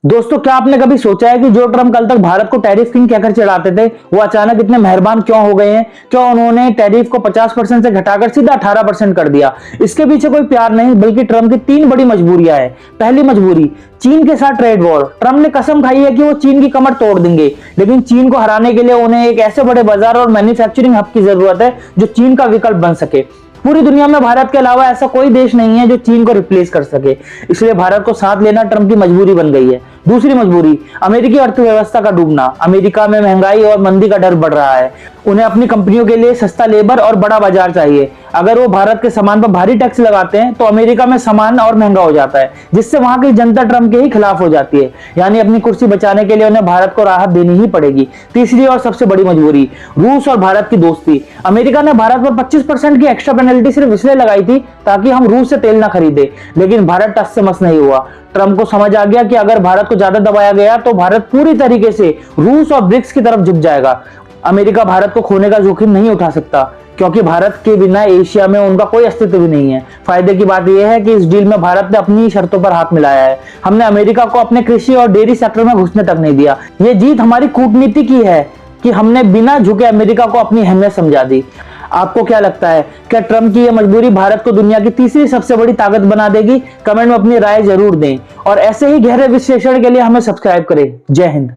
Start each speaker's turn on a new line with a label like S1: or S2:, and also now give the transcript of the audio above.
S1: दोस्तों, क्या आपने कभी सोचा है कि जो ट्रम्प कल तक भारत को टैरिफ किंग कहकर चिढ़ाते थे, वो अचानक इतने मेहरबान क्यों हो गए हैं? क्यों उन्होंने टैरिफ को 50% से घटाकर सीधा 18% कर दिया? इसके पीछे कोई प्यार नहीं, बल्कि ट्रम्प की तीन बड़ी मजबूरियां हैं। पहली मजबूरी, चीन के साथ ट्रेड वॉर। ट्रम्प ने कसम खाई है कि वो चीन की कमर तोड़ देंगे, लेकिन चीन को हराने के लिए उन्हें एक ऐसे बड़े बाजार और मैन्युफैक्चरिंग हब की जरूरत है जो चीन का विकल्प बन सके। पूरी दुनिया में भारत के अलावा ऐसा कोई देश नहीं है जो चीन को रिप्लेस कर सके, इसलिए भारत को साथ लेना ट्रम्प की मजबूरी बन गई है। दूसरी मजबूरी, अमेरिकी अर्थव्यवस्था का डूबना। अमेरिका में महंगाई और मंदी का डर बढ़ रहा है। उन्हें अपनी कंपनियों के लिए सस्ता लेबर और बड़ा बाजार चाहिए। अगर वो भारत के सामान पर भारी टैक्स लगाते हैं तो अमेरिका में सामान और महंगा हो जाता है, जिससे वहां की जनता ट्रम्प के ही खिलाफ हो जाती है। यानी अपनी कुर्सी बचाने के लिए उन्हें भारत को राहत देनी ही पड़ेगी। तीसरी और सबसे बड़ी मजबूरी, रूस और भारत की दोस्ती। अमेरिका ने भारत पर 25% की एक्स्ट्रा पेनल्टी सिर्फ इसलिए लगाई थी ताकि हम रूस से तेल ना खरीदे, लेकिन भारत टस से मस नहीं हुआ। ट्रम्प को समझ आ गया कि अगर भारत को ज्यादा दबाया गया तो भारत पूरी तरीके से रूस और ब्रिक्स की तरफ झुक जाएगा। अमेरिका भारत को खोने का जोखिम नहीं उठा सकता, क्योंकि भारत के बिना एशिया में उनका कोई अस्तित्व भी नहीं है। फायदे की बात यह है कि इस डील में भारत ने अपनी शर्तों पर हाथ मिलाया है। हमने अमेरिका को अपने कृषि और डेयरी सेक्टर में घुसने तक नहीं दिया। ये जीत हमारी कूटनीति की है कि हमने बिना झुके अमेरिका को अपनी अहमियत समझा दी। आपको क्या लगता है, क्या ट्रम्प की यह मजबूरी भारत को दुनिया की तीसरी सबसे बड़ी ताकत बना देगी? कमेंट में अपनी राय जरूर दें और ऐसे ही गहरे विश्लेषण के लिए हमें सब्सक्राइब करें। जय हिंद।